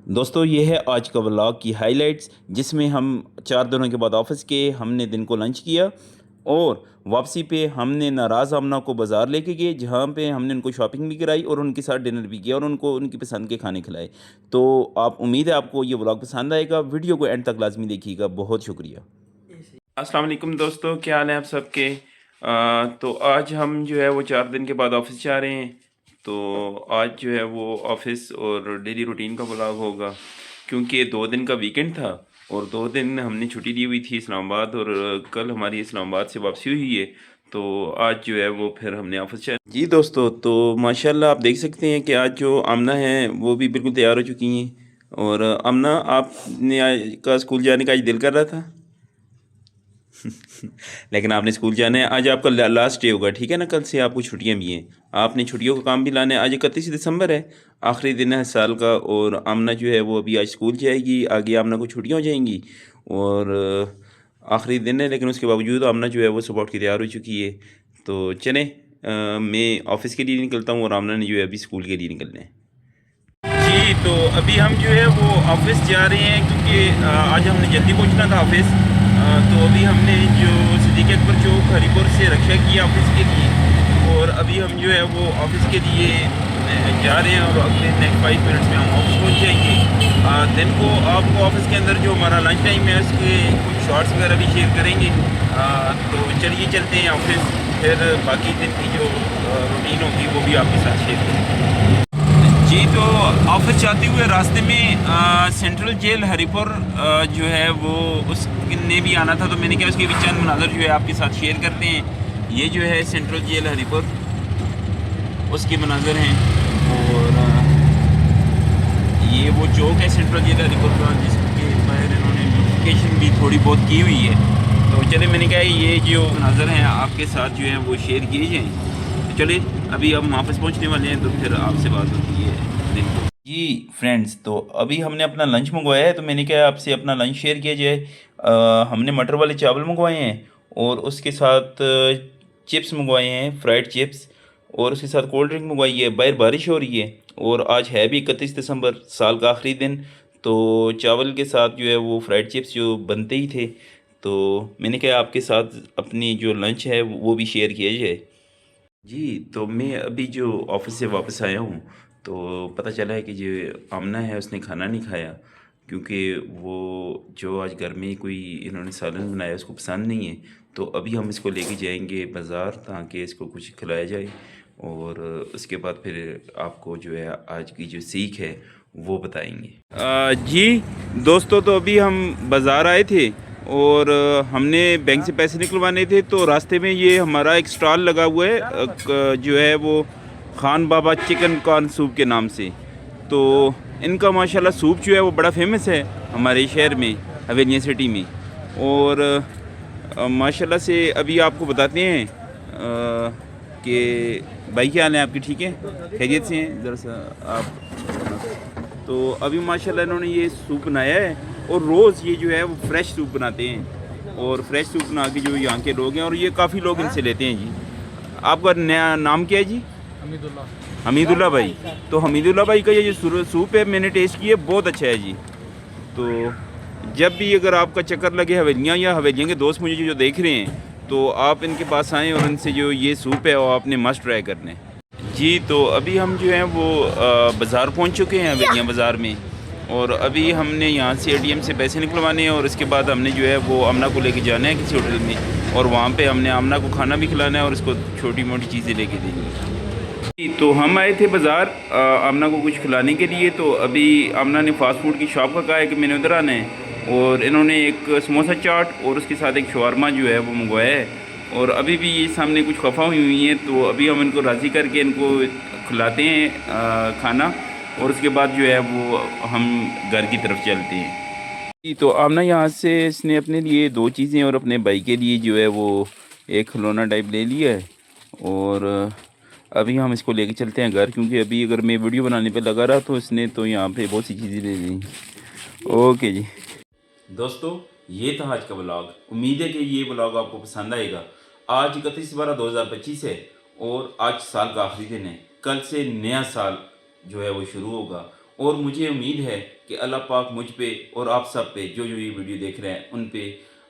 दोस्तों ये है आज का व्लॉग की हाइलाइट्स जिसमें हम 4 दिनों के बाद ऑफिस के हमने दिन को लंच किया और वापसी पे हमने नाराज़ आमना को बाज़ार लेके गए जहाँ पे हमने उनको शॉपिंग भी कराई और उनके साथ डिनर भी किया और उनको उनकी पसंद के खाने खिलाए। तो आप उम्मीद है आपको ये व्लॉग पसंद आएगा, वीडियो को एंड तक लाजमी देखिएगा। बहुत शुक्रिया। अस्सलाम वालेकुम दोस्तों, क्या हाल है आप सबके। तो आज हम जो है वो 4 दिन के बाद ऑफिस जा रहे हैं। तो आज जो है वो ऑफिस और डेली रूटीन का व्लॉग होगा क्योंकि 2 दिन का वीकेंड था और 2 दिन हमने छुट्टी ली हुई थी इस्लामाबाद और कल हमारी इस्लामाबाद से वापसी हुई है। तो आज जो है वो फिर हमने ऑफिस जाना जी दोस्तों। तो माशाल्लाह आप देख सकते हैं कि आज जो आमना है वो भी बिल्कुल तैयार हो चुकी हैं। और आमना, आपने आज का स्कूल जाने का आज दिल कर रहा था लेकिन आपने स्कूल जाना है। आज आपका लास्ट डे होगा, ठीक है ना। कल से आपको छुट्टियां भी हैं, आपने छुट्टियों का काम भी लाना है। आज 31 दिसंबर है, आखिरी दिन है साल का। और आमना जो है वो अभी आज स्कूल जाएगी, आगे आमना को छुट्टियां हो जाएंगी और आखिरी दिन है। लेकिन उसके बावजूद आमना जो है वो सुबह उठ के तैयार हो चुकी है। तो चलें, मैं ऑफ़िस के लिए निकलता हूँ और आमना ने जो है अभी स्कूल के लिए निकलना है जी। तो अभी हम जो है वो ऑफिस जा रहे हैं क्योंकि आज हमने जल्दी पहुंचना था ऑफिस। तो अभी हमने जो सिद्दीक अकबर चौक हरीपुर से रक्षा किया ऑफिस के लिए और अभी हम जो है वो ऑफिस के लिए जा रहे हैं और अगले नेक्स्ट 5 मिनट्स में हम ऑफिस पहुंच जाएंगे। दिन को आपको ऑफिस के अंदर जो हमारा लंच टाइम है उसके कुछ शॉर्ट्स वगैरह भी शेयर करेंगे। तो चलिए चलते हैं ऑफिस, फिर बाकी दिन की जो रूटीन होगी वो भी आपके साथ शेयर करेंगे जी। तो ऑफिस जाते हुए रास्ते में सेंट्रल जेल हरीपुर जो है वो उसने भी आना था, तो मैंने कहा उसके भी चंद मनाज़र जो है आपके साथ शेयर करते हैं। ये जो है सेंट्रल जेल हरीपुर, उसके मनाज़र हैं। और ये वो चौक है सेंट्रल जेल हरीपुर का जिसके बाहर इन्होंने नोटिफिकेशन भी थोड़ी बहुत की हुई है। तो चले, मैंने कहा ये जो मनाज़र हैं आपके साथ जो है वो शेयर किए जाएँ। चलिए, अभी हम ऑफिस पहुंचने वाले हैं तो फिर आपसे बात होती है दिन को जी फ्रेंड्स। तो अभी हमने अपना लंच मंगवाया है, तो मैंने कहा आपसे अपना लंच शेयर किया जाए। हमने मटर वाले चावल मंगवाए हैं और उसके साथ चिप्स मंगवाए हैं, फ्राइड चिप्स। और उसके साथ कोल्ड ड्रिंक मंगवाई है। बाहर बारिश हो रही है और आज है भी 31 दिसंबर, साल का आखिरी दिन। तो चावल के साथ जो है वो फ्राइड चिप्स जो बनते ही थे, तो मैंने कहा आपके साथ अपनी जो लंच है वो भी शेयर किया जाए जी। तो मैं अभी जो ऑफिस से वापस आया हूँ तो पता चला है कि जो आमना है उसने खाना नहीं खाया क्योंकि वो जो आज घर में कोई इन्होंने सालन बनाया उसको पसंद नहीं है। तो अभी हम इसको लेके जाएंगे बाज़ार ताकि इसको कुछ खिलाया जाए और उसके बाद फिर आपको जो है आज की जो सीख है वो बताएंगे जी दोस्तों। तो अभी हम बाज़ार आए थे और हमने बैंक से पैसे निकलवाने थे। तो रास्ते में ये हमारा एक स्टॉल लगा हुआ है जो है वो खान बाबा चिकन कॉर्न सूप के नाम से। तो इनका माशाल्लाह सूप जो है वो बड़ा फेमस है हमारे शहर में, हवेलिया सिटी में। और माशाल्लाह से अभी आपको बताते हैं कि भाई क्या हाल है आपकी, ठीक है, खैरियत से हैं ज़रा सा आप। तो अभी माशाल्लाह इन्होंने ये सूप बनाया है और रोज़ ये जो है वो फ्रेश सूप बनाते हैं और फ्रेश सूप बना के जो यहाँ के लोग हैं और ये काफ़ी लोग इनसे लेते हैं जी। आपका नया नाम क्या है जी? हमीदुल्ला भाई। तो हमीदुल्ला भाई का ये जो सूप है मैंने टेस्ट किया, बहुत अच्छा है जी। तो जब भी अगर आपका चक्कर लगे हवेलियाँ या हवेलियाँ के दोस्त मुझे जो देख रहे हैं तो आप इनके पास आएँ और इनसे जो ये सूप है वो आपने मस्ट ट्राई करना है जी। तो अभी हम जो हैं वो बाज़ार पहुंच चुके हैं, हवेलियाँ बाज़ार में। और अभी हमने यहाँ से एटीएम से पैसे निकलवाने हैं और इसके बाद हमने जो है वो आमना को लेके जाना है किसी होटल में और वहाँ पे हमने आमना को खाना भी खिलाना है और उसको छोटी मोटी चीज़ें लेके देनी। तो हम आए थे बाज़ार आमना को कुछ खिलाने के लिए। तो अभी आमना ने फ़ास्ट फूड की शॉप का कहा है कि मैंने उधर आना है और इन्होंने एक समोसा चाट और उसके साथ एक शवारमा जो है वो मंगवाया है। और अभी भी ये सामने कुछ खफा हुई हैं, तो अभी हम इनको राज़ी करके इनको खिलाते हैं खाना और उसके बाद जो है वो हम घर की तरफ चलते हैं। तो आमना यहाँ से इसने अपने लिए 2 चीज़ें और अपने भाई के लिए जो है वो एक खिलौना टाइप ले लिया है। और अभी हम इसको लेके चलते हैं घर, क्योंकि अभी अगर मैं वीडियो बनाने पे लगा रहा तो इसने तो यहाँ पे बहुत सी चीज़ें ले ली। ओके जी दोस्तों, ये था आज का व्लॉग। उम्मीद है कि ये व्लॉग आपको पसंद आएगा। आज 31/12/2025 है और आज साल का आखिरी दिन है। कल से नया साल जो है वो शुरू होगा और मुझे उम्मीद है कि अल्लाह पाक मुझ पे और आप सब पे जो जो ये वीडियो देख रहे हैं उन पे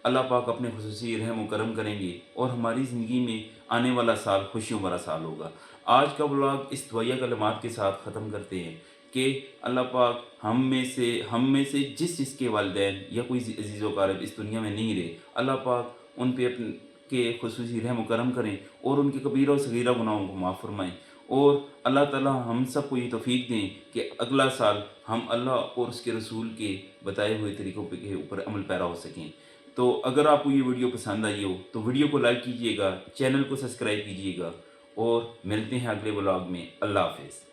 अल्लाह पाक अपने खुसूसी रहम व करम करेंगे और हमारी ज़िंदगी में आने वाला साल खुशियों भरा साल होगा। आज का व्लॉग इस दुआया कलिमात के साथ ख़त्म करते हैं कि अल्लाह पाक हम में से जिसके वालिदैन या कोई अज़ीज़ व क़ारिब इस दुनिया में नहीं रहे, अल्लाह पाक उन पे अपने के खुसूसी रहम व करम करें और उनके कबीरा और सगीरा गुनाहों को माफ़ फरमाएँ। और अल्लाह ताला हम सब को ये तौफ़ीक दें कि अगला साल हम अल्लाह और उसके रसूल के बताए हुए तरीक़ों पे के ऊपर अमल पैरा हो सकें। तो अगर आपको ये वीडियो पसंद आई हो तो वीडियो को लाइक कीजिएगा, चैनल को सब्सक्राइब कीजिएगा और मिलते हैं अगले व्लॉग में। अल्लाह हाफ़िज़।